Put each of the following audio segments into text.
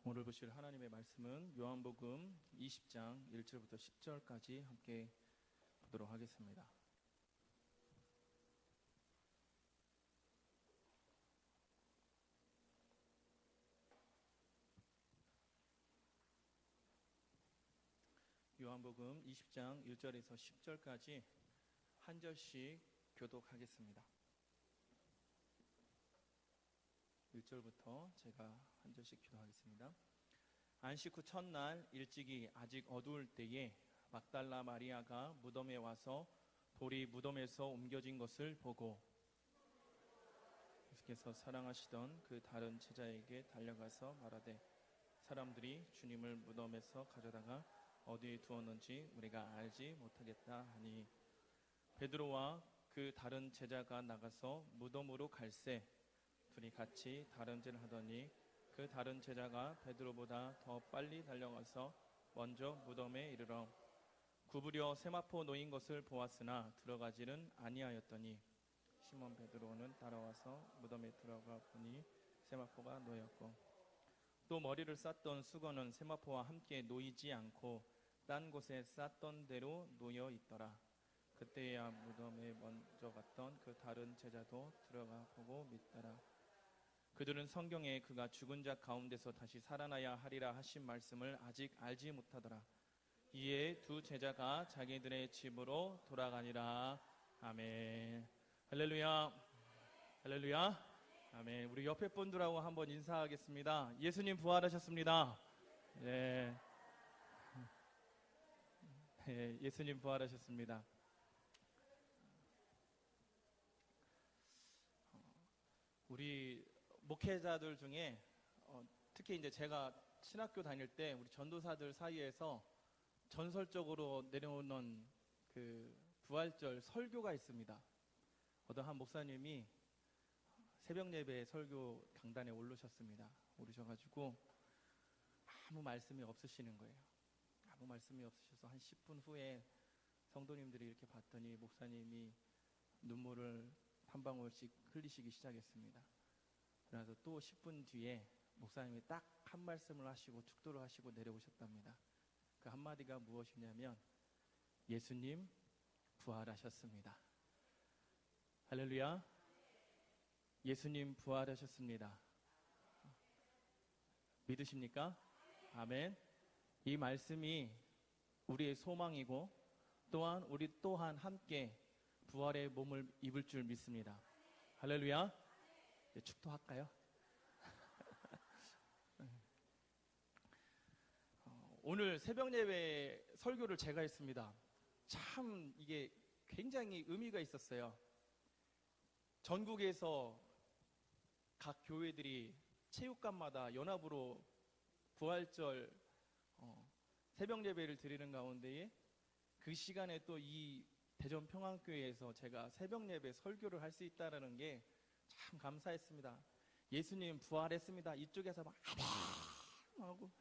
오늘 보실 하나님의 말씀은 요한복음 20장 1절부터 10절까지 함께 보도록 하겠습니다. 요한복음 20장 1절에서 10절까지 한 절씩 교독하겠습니다. 1절부터 제가 한 절씩 기도하겠습니다. 안식 후 첫날 일찍이 아직 어두울 때에 막달라 마리아가 무덤에 와서 돌이 무덤에서 옮겨진 것을 보고 예수께서 사랑하시던 그 다른 제자에게 달려가서 말하되 사람들이 주님을 무덤에서 가져다가 어디에 두었는지 우리가 알지 못하겠다 하니 베드로와 그 다른 제자가 나가서 무덤으로 갈새 둘이 같이 다름질을 하더니 그 다른 제자가 베드로보다 더 빨리 달려가서 먼저 무덤에 이르러 구부려 세마포 놓인 것을 보았으나 들어가지는 아니하였더니 시몬 베드로는 따라와서 무덤에 들어가 보니 세마포가 놓였고 또 머리를 쌌던 수건은 세마포와 함께 놓이지 않고 딴 곳에 쌌던 대로 놓여 있더라. 그때야 무덤에 먼저 갔던 그 다른 제자도 들어가 보고 믿더라. 그들은 성경에 그가 죽은 자 가운데서 다시 살아나야 하리라 하신 말씀을 아직 알지 못하더라. 이에 두 제자가 자기들의 집으로 돌아가니라. 아멘. 할렐루야. 할렐루야. 아멘. 우리 옆에 분들하고 한번 인사하겠습니다. 예수님 부활하셨습니다. 네. 네, 예수님 부활하셨습니다. 우리 목회자들 중에 특히 이제 제가 신학교 다닐 때 우리 전도사들 사이에서 전설적으로 내려오는 그 부활절 설교가 있습니다. 어떤 한 목사님이 새벽 예배 설교 강단에 오르셔가지고 아무 말씀이 없으시는 거예요. 아무 말씀이 없으셔서 한 10분 후에 성도님들이 이렇게 봤더니 목사님이 눈물을 한 방울씩 흘리시기 시작했습니다. 그래서 또 10분 뒤에 목사님이 딱 한 말씀을 하시고 축도를 하시고 내려오셨답니다. 그 한마디가 무엇이냐면 예수님 부활하셨습니다. 할렐루야. 예수님 부활하셨습니다. 믿으십니까? 아멘. 이 말씀이 우리의 소망이고 또한 우리 또한 함께 부활의 몸을 입을 줄 믿습니다. 할렐루야. 이제 축도할까요? 오늘 새벽 예배 설교를 제가 했습니다. 참 이게 굉장히 의미가 있었어요. 전국에서 각 교회들이 체육관마다 연합으로 부활절 새벽 예배를 드리는 가운데에 그 시간에 또 이 대전 평안교회에서 제가 새벽 예배 설교를 할 수 있다는 게 참 감사했습니다. 예수님 부활했습니다. 이쪽에서 막 아멘 하고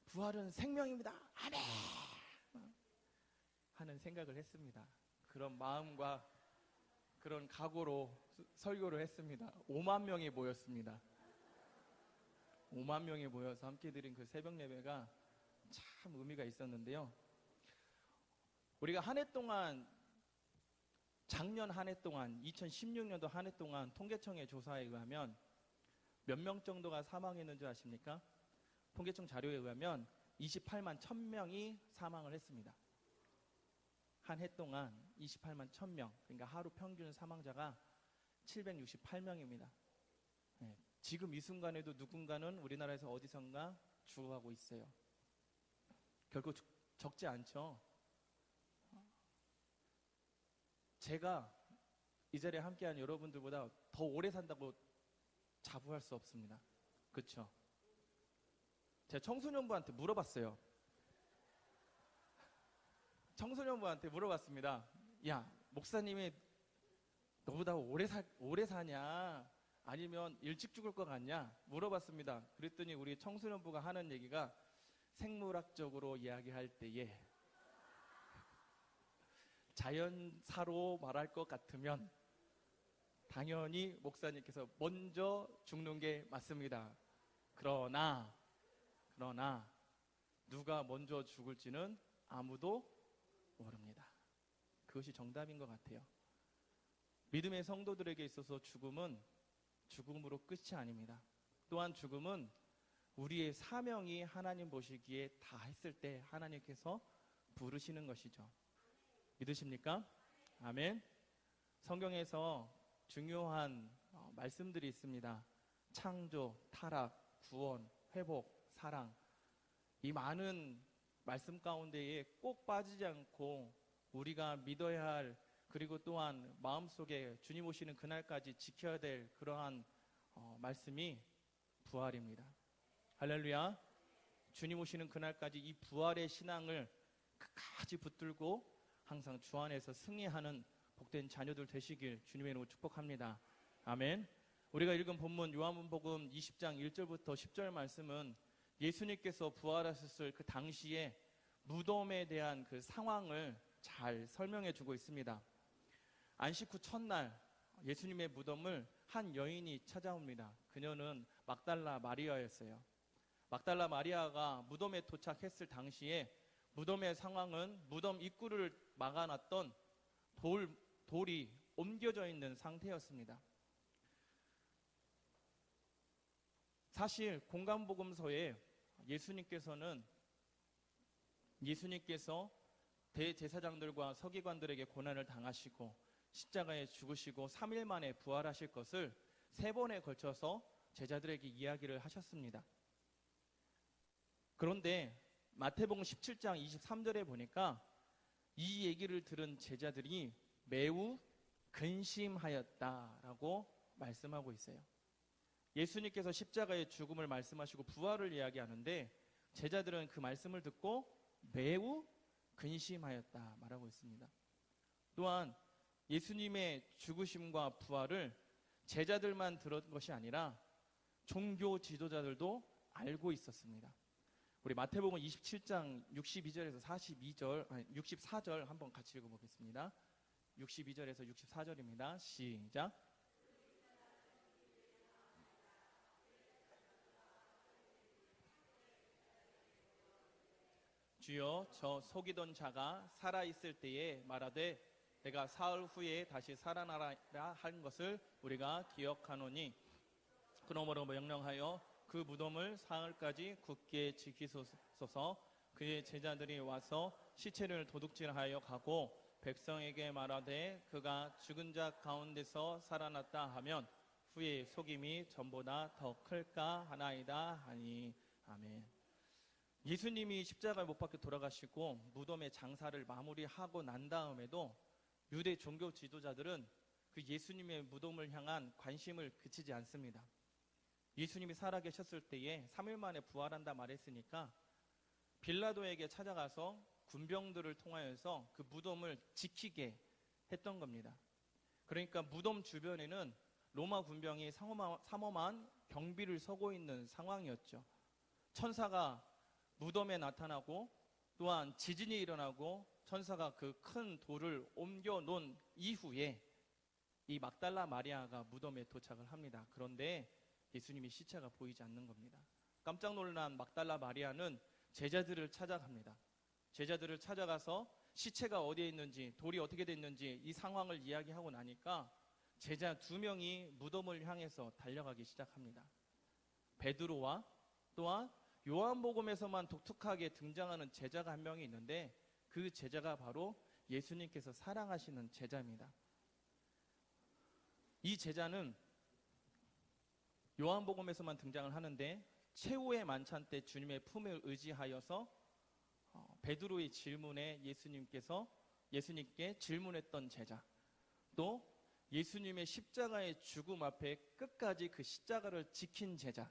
부활은 생명입니다. 아멘 하는 생각을 했습니다. 그런 마음과 그런 각오로 설교를 했습니다. 5만 명이 모였습니다. 5만 명이 모여서 함께 드린 그 새벽 예배가 참 의미가 있었는데요. 우리가 한 해 동안 작년 한 해 동안 2016년도 한 해 동안 통계청의 조사에 의하면 몇 명 정도가 사망했는지 아십니까? 통계청 자료에 의하면 28만 1000명이 사망을 했습니다. 한 해 동안 28만 1000명, 그러니까 하루 평균 사망자가 768명입니다. 네, 지금 이 순간에도 누군가는 우리나라에서 어디선가 죽어가고 있어요. 결코 적지 않죠. 제가 이 자리에 함께한 여러분들보다 더 오래 산다고 자부할 수 없습니다. 그렇죠? 제가 청소년부한테 물어봤어요. 청소년부한테 물어봤습니다. 야, 목사님이 너보다 오래 사냐? 아니면 일찍 죽을 것 같냐? 물어봤습니다. 그랬더니 우리 청소년부가 하는 얘기가 생물학적으로 이야기할 때에 자연사로 말할 것 같으면 당연히 목사님께서 먼저 죽는 게 맞습니다. 그러나 누가 먼저 죽을지는 아무도 모릅니다. 그것이 정답인 것 같아요. 믿음의 성도들에게 있어서 죽음은 죽음으로 끝이 아닙니다. 또한 죽음은 우리의 사명이 하나님 보시기에 다 했을 때 하나님께서 부르시는 것이죠. 믿으십니까? 아멘. 성경에서 중요한 말씀들이 있습니다. 창조, 타락, 구원, 회복, 사랑. 이 많은 말씀 가운데에 꼭 빠지지 않고 우리가 믿어야 할, 그리고 또한 마음속에 주님 오시는 그날까지 지켜야 될 그러한 말씀이 부활입니다. 할렐루야. 주님 오시는 그날까지 이 부활의 신앙을 끝까지 붙들고 항상 주 안에서 승리하는 복된 자녀들 되시길 주님의 이름으로 축복합니다. 아멘. 우리가 읽은 본문 요한복음 20장 1절부터 10절 말씀은 예수님께서 부활하셨을 그 당시에 무덤에 대한 그 상황을 잘 설명해 주고 있습니다. 안식 후 첫날 예수님의 무덤을 한 여인이 찾아옵니다. 그녀는 막달라 마리아였어요. 막달라 마리아가 무덤에 도착했을 당시에 무덤의 상황은 무덤 입구를 막아놨던 돌이 옮겨져 있는 상태였습니다. 사실 공간복음서에 예수님께서 대제사장들과 서기관들에게 고난을 당하시고 십자가에 죽으시고 3일 만에 부활하실 것을 3번에 걸쳐서 제자들에게 이야기를 하셨습니다. 그런데 마태복음 17장 23절에 보니까 이 얘기를 들은 제자들이 매우 근심하였다라고 말씀하고 있어요. 예수님께서 십자가의 죽음을 말씀하시고 부활을 이야기하는데 제자들은 그 말씀을 듣고 매우 근심하였다 말하고 있습니다. 또한 예수님의 죽으심과 부활을 제자들만 들은 것이 아니라 종교 지도자들도 알고 있었습니다. 우리 마태복음 27장 62절에서 64절 한번 같이 읽어보겠습니다. 62절에서 64절입니다. 시작. 주여, 저 속이던 자가 살아있을 때에 말하되 내가 사흘 후에 다시 살아나라 한 것을 우리가 기억하노니 그러므로 명령하여 그 무덤을 사흘까지 굳게 지키소서. 그의 제자들이 와서 시체를 도둑질하여 가고 백성에게 말하되 그가 죽은 자 가운데서 살아났다 하면 후에 속임이 전보다 더 클까 하나이다 하니. 아멘. 예수님이 십자가에 못 박혀 돌아가시고 무덤의 장사를 마무리하고 난 다음에도 유대 종교 지도자들은 그 예수님의 무덤을 향한 관심을 그치지 않습니다. 예수님이 살아계셨을 때에 3일 만에 부활한다 말했으니까 빌라도에게 찾아가서 군병들을 통하여서 그 무덤을 지키게 했던 겁니다. 그러니까 무덤 주변에는 로마 군병이 삼엄한 경비를 서고 있는 상황이었죠. 천사가 무덤에 나타나고 또한 지진이 일어나고 천사가 그 큰 돌을 옮겨 놓은 이후에 이 막달라 마리아가 무덤에 도착을 합니다. 그런데 예수님의 시체가 보이지 않는 겁니다. 깜짝 놀란 막달라 마리아는 제자들을 찾아갑니다. 제자들을 찾아가서 시체가 어디에 있는지, 돌이 어떻게 됐는지 이 상황을 이야기하고 나니까 제자 2명이 무덤을 향해서 달려가기 시작합니다. 베드로와 또한 요한복음에서만 독특하게 등장하는 제자가 한 명이 있는데 그 제자가 바로 예수님께서 사랑하시는 제자입니다. 이 제자는 요한복음에서만 등장을 하는데 최후의 만찬 때 주님의 품을 의지하여서 베드로의 질문에 예수님께 질문했던 제자, 또 예수님의 십자가의 죽음 앞에 끝까지 그 십자가를 지킨 제자,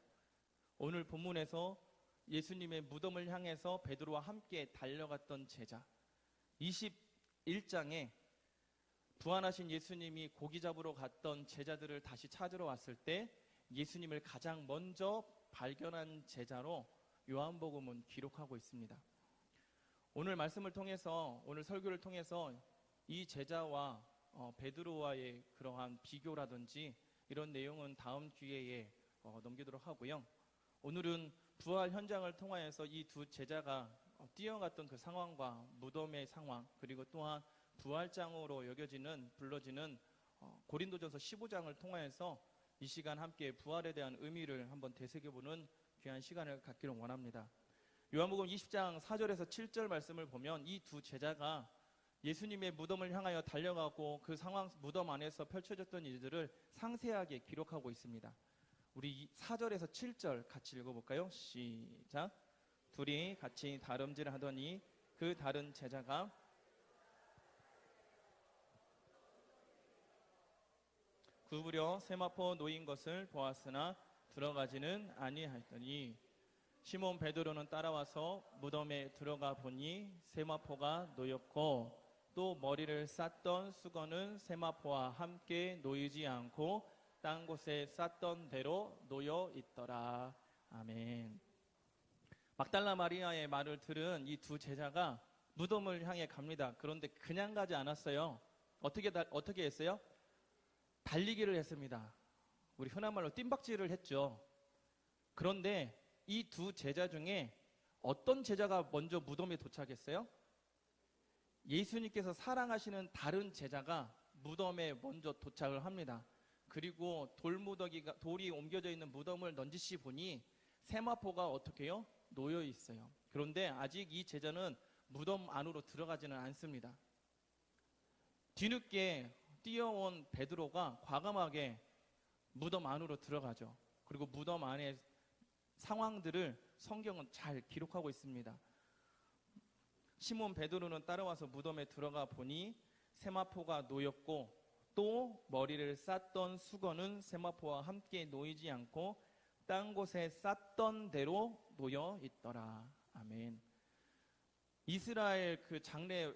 오늘 본문에서 예수님의 무덤을 향해서 베드로와 함께 달려갔던 제자, 21장에 부활하신 예수님이 고기 잡으러 갔던 제자들을 다시 찾으러 왔을 때 예수님을 가장 먼저 발견한 제자로 요한복음은 기록하고 있습니다. 오늘 말씀을 통해서, 오늘 설교를 통해서 이 제자와 베드로와의 그러한 비교라든지 이런 내용은 다음 기회에 넘기도록 하고요. 오늘은 부활 현장을 통하여서 이 두 제자가 뛰어갔던 그 상황과 무덤의 상황, 그리고 또한 부활장으로 불러지는 고린도전서 15장을 통하여서 이 시간 함께 부활에 대한 의미를 한번 되새겨보는 귀한 시간을 갖기를 원합니다. 요한복음 20장 4절에서 7절 말씀을 보면 이 두 제자가 예수님의 무덤을 향하여 달려가고 그 상황, 무덤 안에서 펼쳐졌던 일들을 상세하게 기록하고 있습니다. 우리 4절에서 7절 같이 읽어볼까요? 시작. 둘이 같이 다름질 하더니 그 다른 제자가 구부려 세마포 놓인 것을 보았으나 들어가지는 아니하였더니 시몬 베드로는 따라와서 무덤에 들어가 보니 세마포가 놓였고 또 머리를 쌌던 수건은 세마포와 함께 놓이지 않고 딴 곳에 쌌던 대로 놓여 있더라. 아멘. 막달라 마리아의 말을 들은 이 두 제자가 무덤을 향해 갑니다. 그런데 그냥 가지 않았어요. 어떻게 했어요? 달리기를 했습니다. 우리 흔한 말로 뜀박질을 했죠. 그런데 이 두 제자 중에 어떤 제자가 먼저 무덤에 도착했어요? 예수님께서 사랑하시는 다른 제자가 무덤에 먼저 도착을 합니다. 그리고 돌이 옮겨져 있는 무덤을 넌지시 보니 세마포가 어떻게 해요? 놓여 있어요. 그런데 아직 이 제자는 무덤 안으로 들어가지는 않습니다. 뒤늦게 뛰어온 베드로가 과감하게 무덤 안으로 들어가죠. 그리고 무덤 안에 상황들을 성경은 잘 기록하고 있습니다. 시몬 베드로는 따라와서 무덤에 들어가 보니 세마포가 놓였고 또 머리를 쌌던 수건은 세마포와 함께 놓이지 않고 딴 곳에 쌌던 대로 놓여 있더라. 아멘. 이스라엘 그 장례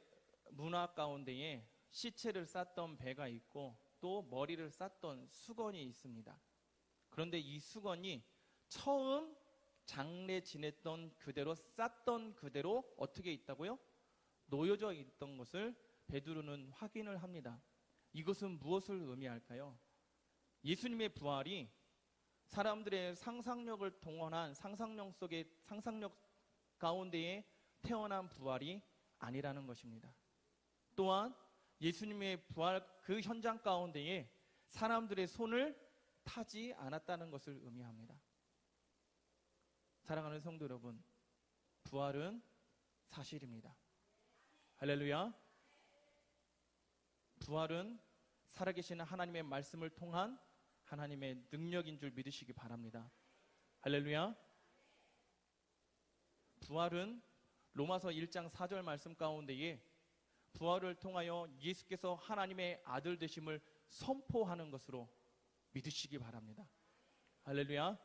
문화 가운데에 시체를 쌌던 배가 있고 또 머리를 쌌던 수건이 있습니다. 그런데 이 수건이 처음 장례 지냈던 그대로 쌌던 그대로 어떻게 있다고요? 놓여져 있던 것을 베드로는 확인을 합니다. 이것은 무엇을 의미할까요? 예수님의 부활이 사람들의 상상력을 동원한 상상력 가운데에 태어난 부활이 아니라는 것입니다. 또한 예수님의 부활 그 현장 가운데에 사람들의 손을 타지 않았다는 것을 의미합니다. 사랑하는 성도 여러분, 부활은 사실입니다. 할렐루야. 부활은 살아계시는 하나님의 말씀을 통한 하나님의 능력인 줄 믿으시기 바랍니다. 할렐루야. 부활은 로마서 1장 4절 말씀 가운데에 부활을 통하여 예수께서 하나님의 아들 되심을 선포하는 것으로 믿으시기 바랍니다. 할렐루야.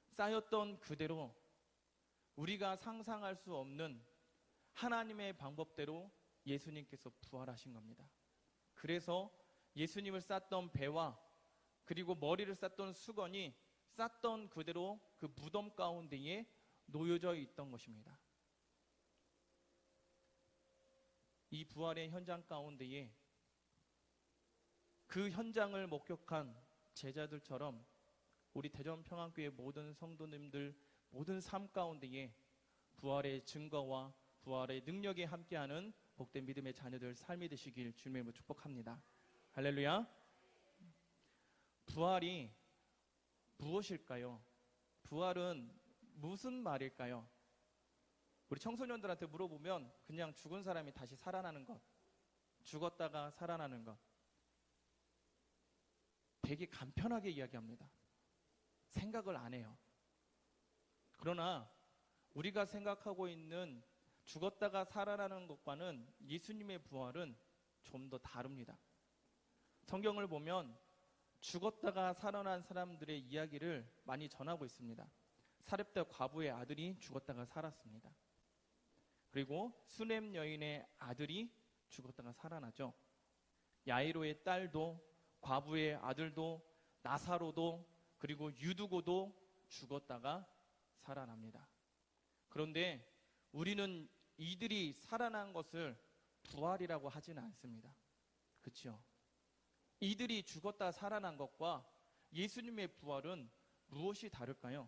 쌓였던 그대로 우리가 상상할 수 없는 하나님의 방법대로 예수님께서 부활하신 겁니다. 그래서 예수님을 쌌던 배와 그리고 머리를 쌌던 수건이 쌌던 그대로 그 무덤 가운데에 놓여져 있던 것입니다. 이 부활의 현장 가운데에 그 현장을 목격한 제자들처럼 우리 대전평안교회 모든 성도님들 모든 삶 가운데에 부활의 증거와 부활의 능력에 함께하는 복된 믿음의 자녀들 삶이 되시길 주님으로 축복합니다. 할렐루야. 부활이 무엇일까요? 부활은 무슨 말일까요? 우리 청소년들한테 물어보면 그냥 죽은 사람이 다시 살아나는 것, 죽었다가 살아나는 것, 되게 간편하게 이야기합니다. 생각을 안 해요. 그러나 우리가 생각하고 있는 죽었다가 살아나는 것과는 예수님의 부활은 좀 더 다릅니다. 성경을 보면 죽었다가 살아난 사람들의 이야기를 많이 전하고 있습니다. 사렙다 과부의 아들이 죽었다가 살았습니다. 그리고 수넴 여인의 아들이 죽었다가 살아나죠. 야이로의 딸도, 과부의 아들도, 나사로도, 그리고 유두고도 죽었다가 살아납니다. 그런데 우리는 이들이 살아난 것을 부활이라고 하지는 않습니다. 그렇죠? 이들이 죽었다 살아난 것과 예수님의 부활은 무엇이 다를까요?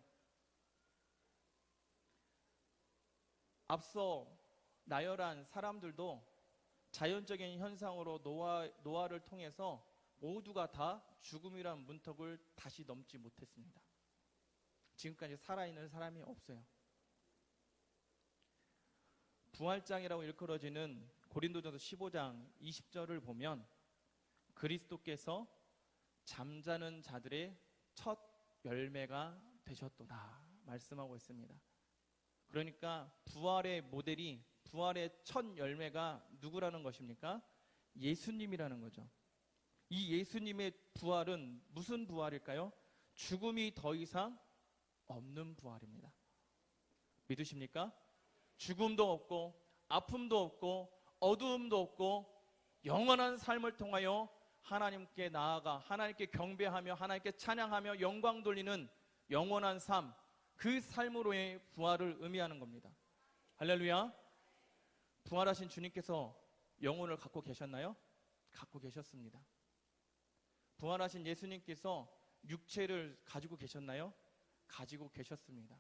앞서 나열한 사람들도 자연적인 현상으로 노화를 통해서 모두가 다 죽음이란 문턱을 다시 넘지 못했습니다. 지금까지 살아있는 사람이 없어요. 부활장이라고 일컬어지는 고린도전서 15장 20절을 보면 그리스도께서 잠자는 자들의 첫 열매가 되셨도다 말씀하고 있습니다. 그러니까 부활의 모델이, 부활의 첫 열매가 누구라는 것입니까? 예수님이라는 거죠. 이 예수님의 부활은 무슨 부활일까요? 죽음이 더 이상 없는 부활입니다. 믿으십니까? 죽음도 없고 아픔도 없고 어두움도 없고 영원한 삶을 통하여 하나님께 나아가 하나님께 경배하며 하나님께 찬양하며 영광 돌리는 영원한 삶, 그 삶으로의 부활을 의미하는 겁니다. 할렐루야. 부활하신 주님께서 영혼을 갖고 계셨나요? 갖고 계셨습니다. 부활하신 예수님께서 육체를 가지고 계셨나요? 가지고 계셨습니다.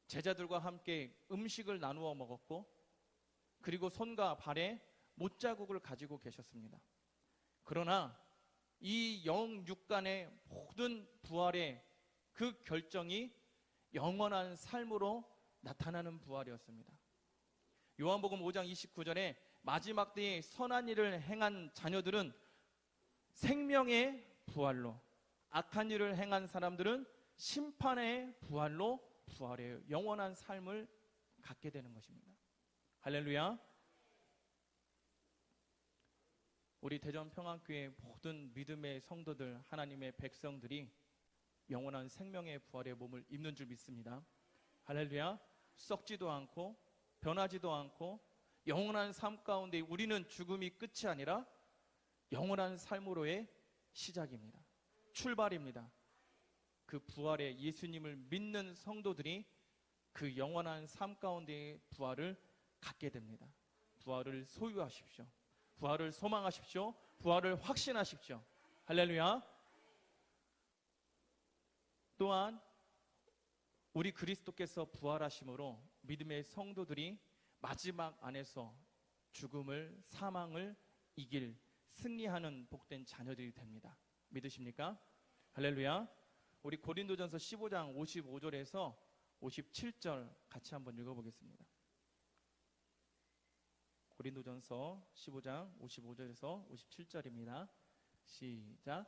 제자들과 함께 음식을 나누어 먹었고, 그리고 손과 발에 못자국을 가지고 계셨습니다. 그러나 이 영육간의 모든 부활의 그 결정이 영원한 삶으로 나타나는 부활이었습니다. 요한복음 5장 29절에 마지막 때에 선한 일을 행한 자녀들은 생명의 부활로, 악한 일을 행한 사람들은 심판의 부활로 부활해요. 영원한 삶을 갖게 되는 것입니다. 할렐루야. 우리 대전평안교회 모든 믿음의 성도들, 하나님의 백성들이 영원한 생명의 부활의 몸을 입는 줄 믿습니다. 할렐루야. 썩지도 않고 변하지도 않고 영원한 삶 가운데 우리는 죽음이 끝이 아니라 영원한 삶으로의 시작입니다. 출발입니다. 그 부활의 예수님을 믿는 성도들이 그 영원한 삶 가운데의 부활을 갖게 됩니다. 부활을 소유하십시오. 부활을 소망하십시오. 부활을 확신하십시오. 할렐루야. 또한 우리 그리스도께서 부활하심으로 믿음의 성도들이 마지막 안에서 죽음을, 사망을 이길, 승리하는 복된 자녀들이 됩니다. 믿으십니까? 할렐루야. 우리 고린도전서 15장 55절에서 57절 같이 한번 읽어보겠습니다. 고린도전서 15장 55절에서 57절입니다. 시작.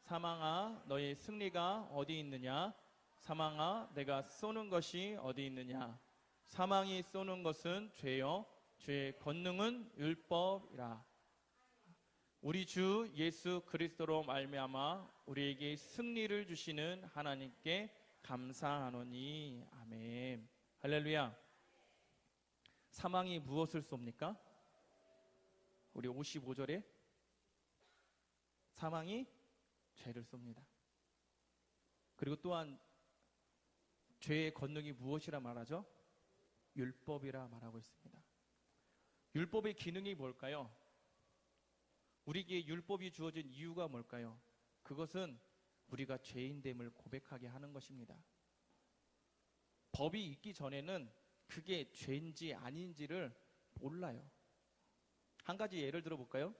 사망아 너의 승리가 어디 있느냐? 사망아 내가 쏘는 것이 어디 있느냐? 사망이 쏘는 것은 죄요 죄의 권능은 율법이라. 우리 주 예수 그리스도로 말미암아 우리에게 승리를 주시는 하나님께 감사하노니. 아멘. 할렐루야. 사망이 무엇을 쏩니까? 우리 55절에 사망이 죄를 쏩니다. 그리고 또한 죄의 권능이 무엇이라 말하죠? 율법이라 말하고 있습니다. 율법의 기능이 뭘까요? 우리에게 율법이 주어진 이유가 뭘까요? 그것은 우리가 죄인됨을 고백하게 하는 것입니다. 법이 있기 전에는 그게 죄인지 아닌지를 몰라요. 한 가지 예를 들어볼까요?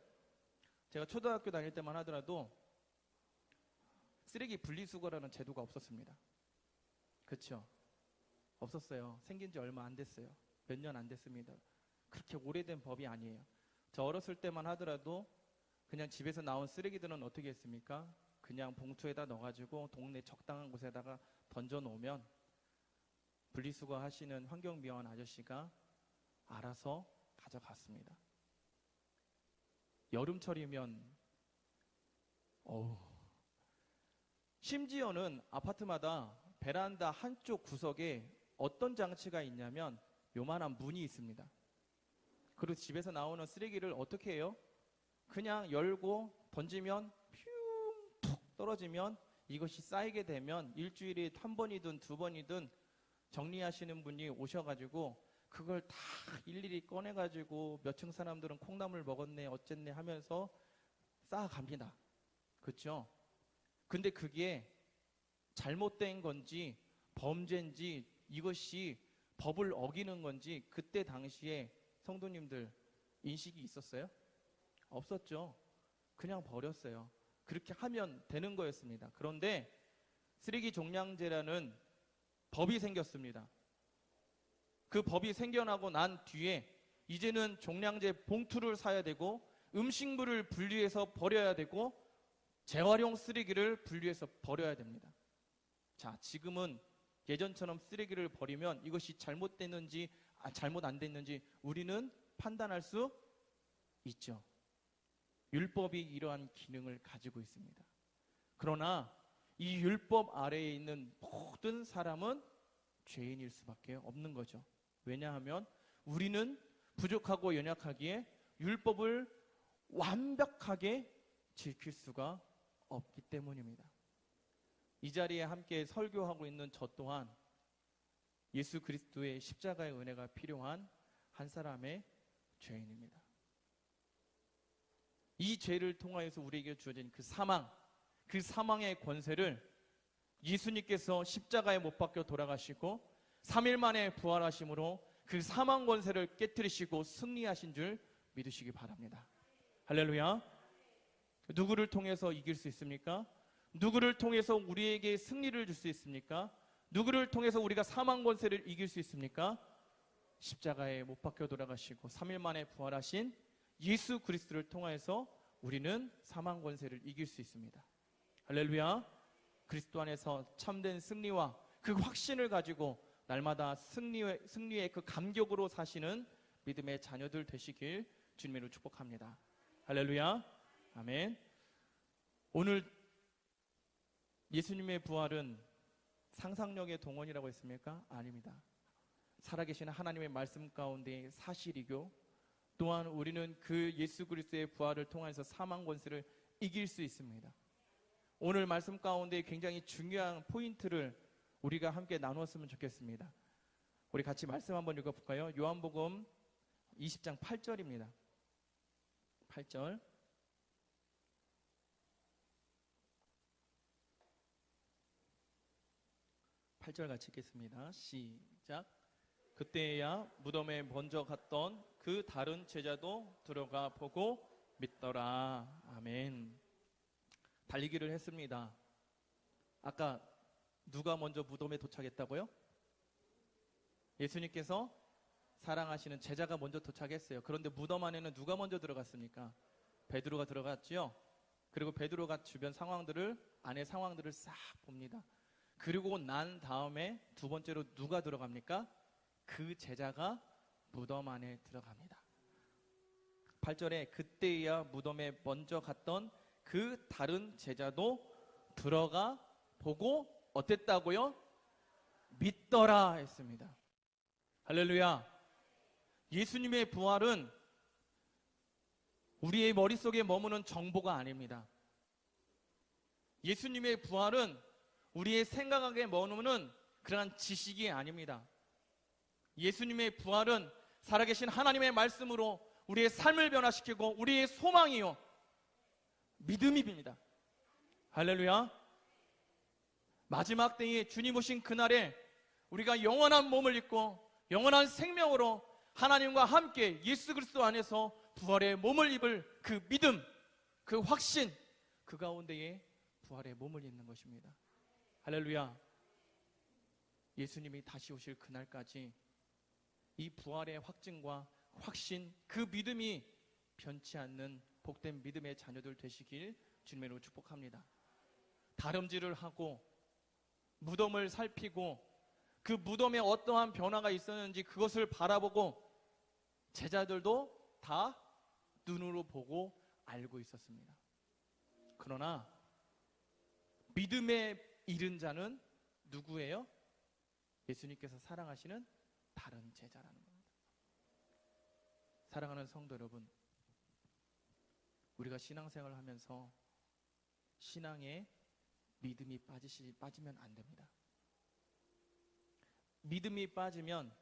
제가 초등학교 다닐 때만 하더라도 쓰레기 분리수거라는 제도가 없었습니다. 그렇죠? 없었어요. 생긴 지 얼마 안 됐어요. 몇 년 안 됐습니다. 그렇게 오래된 법이 아니에요. 저 어렸을 때만 하더라도 그냥 집에서 나온 쓰레기들은 어떻게 했습니까? 그냥 봉투에다 넣어가지고 동네 적당한 곳에다가 던져놓으면 분리수거 하시는 환경미화원 아저씨가 알아서 가져갔습니다. 여름철이면 심지어는 아파트마다 베란다 한쪽 구석에 어떤 장치가 있냐면 요만한 문이 있습니다. 그리고 집에서 나오는 쓰레기를 어떻게 해요? 그냥 열고 던지면 툭 떨어지면 이것이 쌓이게 되면 일주일에 한 번이든 두 번이든 정리하시는 분이 오셔가지고 그걸 다 일일이 꺼내가지고 몇 층 사람들은 콩나물 먹었네 어쨌네 하면서 쌓아갑니다. 그렇죠? 근데 그게 잘못된 건지 범죄인지 이것이 법을 어기는 건지 그때 당시에 성도님들 인식이 있었어요? 없었죠. 그냥 버렸어요. 그렇게 하면 되는 거였습니다. 그런데 쓰레기 종량제라는 법이 생겼습니다. 그 법이 생겨나고 난 뒤에 이제는 종량제 봉투를 사야 되고 음식물을 분리해서 버려야 되고 재활용 쓰레기를 분리해서 버려야 됩니다. 자, 지금은 예전처럼 쓰레기를 버리면 이것이 잘못됐는지 잘못 안 됐는지 우리는 판단할 수 있죠. 율법이 이러한 기능을 가지고 있습니다. 그러나 이 율법 아래에 있는 모든 사람은 죄인일 수밖에 없는 거죠. 왜냐하면 우리는 부족하고 연약하기에 율법을 완벽하게 지킬 수가 없기 때문입니다. 이 자리에 함께 설교하고 있는 저 또한 예수 그리스도의 십자가의 은혜가 필요한 한 사람의 죄인입니다. 이 죄를 통하여서 우리에게 주어진 그 사망의 권세를 예수님께서 십자가에 못 박혀 돌아가시고 3일 만에 부활하심으로 그 사망 권세를 깨뜨리시고 승리하신 줄 믿으시기 바랍니다. 할렐루야. 누구를 통해서 이길 수 있습니까? 누구를 통해서 우리에게 승리를 줄 수 있습니까? 누구를 통해서 우리가 사망 권세를 이길 수 있습니까? 십자가에 못 박혀 돌아가시고 3일 만에 부활하신 예수 그리스도를 통해서 우리는 사망 권세를 이길 수 있습니다. 할렐루야. 그리스도 안에서 참된 승리와 그 확신을 가지고 날마다 승리의 그 감격으로 사시는 믿음의 자녀들 되시길 주님으로 축복합니다. 할렐루야. 아멘. 오늘 예수님의 부활은 상상력의 동원이라고 했습니까? 아닙니다. 살아계신 하나님의 말씀 가운데 사실이고 또한 우리는 그 예수 그리스도의 부활을 통해서 사망 권세를 이길 수 있습니다. 오늘 말씀 가운데 굉장히 중요한 포인트를 우리가 함께 나누었으면 좋겠습니다. 우리 같이 말씀 한번 읽어볼까요? 요한복음 20장 8절입니다. 8절. 8절 같이 읽겠습니다. 시작. 그때야 무덤에 먼저 갔던 그 다른 제자도 들어가 보고 믿더라. 아멘. 달리기를 했습니다. 아까 누가 먼저 무덤에 도착했다고요? 예수님께서 사랑하시는 제자가 먼저 도착했어요. 그런데 무덤 안에는 누가 먼저 들어갔습니까? 베드로가 들어갔죠. 그리고 베드로가 주변 안의 상황들을 싹 봅니다. 그리고 난 다음에 두 번째로 누가 들어갑니까? 그 제자가 무덤 안에 들어갑니다. 8절에 그때야 무덤에 먼저 갔던 그 다른 제자도 들어가 보고 어땠다고요? 믿더라 했습니다. 할렐루야. 예수님의 부활은 우리의 머릿속에 머무는 정보가 아닙니다. 예수님의 부활은 우리의 생각에 머무는 그러한 지식이 아닙니다. 예수님의 부활은 살아계신 하나님의 말씀으로 우리의 삶을 변화시키고 우리의 소망이요 믿음입니다. 할렐루야. 마지막 때에 주님 오신 그날에 우리가 영원한 몸을 입고 영원한 생명으로 하나님과 함께 예수 그리스도 안에서 부활의 몸을 입을 그 믿음, 그 확신, 그 가운데에 부활의 몸을 입는 것입니다. 할렐루야. 예수님이 다시 오실 그날까지 이 부활의 확증과 확신, 그 믿음이 변치 않는 복된 믿음의 자녀들 되시길 주님으로 축복합니다. 다름질을 하고 무덤을 살피고 그 무덤에 어떠한 변화가 있었는지 그것을 바라보고 제자들도 다 눈으로 보고 알고 있었습니다. 그러나 믿음에 이른 자는 누구예요? 예수님께서 사랑하시는 다른 제자라는 겁니다. 사랑하는 성도 여러분, 우리가 신앙생활을 하면서 신앙에 믿음이 빠지면 안 됩니다. 믿음이 빠지면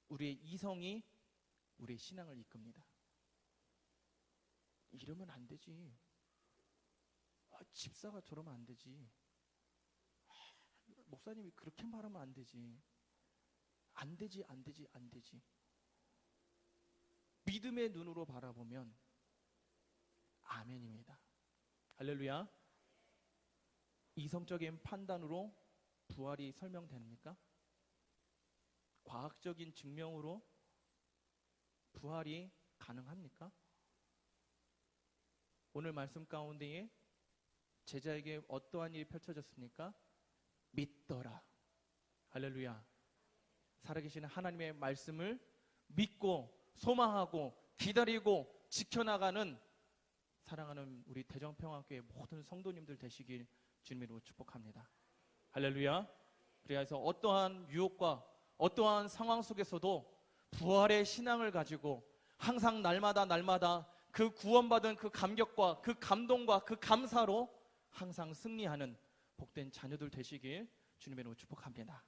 우리의 이성이 우리의 신앙을 이끕니다. 이러면 안 되지. 집사가 저러면 안 되지. 목사님이 그렇게 말하면 안 되지. 안 되지, 안 되지, 안 되지. 믿음의 눈으로 바라보면 아멘입니다. 할렐루야. 이성적인 판단으로 부활이 설명됩니까? 과학적인 증명으로 부활이 가능합니까? 오늘 말씀 가운데에 제자에게 어떠한 일이 펼쳐졌습니까? 믿더라. 할렐루야. 살아계시는 하나님의 말씀을 믿고 소망하고 기다리고 지켜나가는 사랑하는 우리 대정평화교회 모든 성도님들 되시길 주님으로 축복합니다. 할렐루야. 그래서 어떠한 유혹과 어떠한 상황 속에서도 부활의 신앙을 가지고 항상 날마다 그 구원받은 그 감격과 그 감동과 그 감사로 항상 승리하는 복된 자녀들 되시길 주님으로 축복합니다.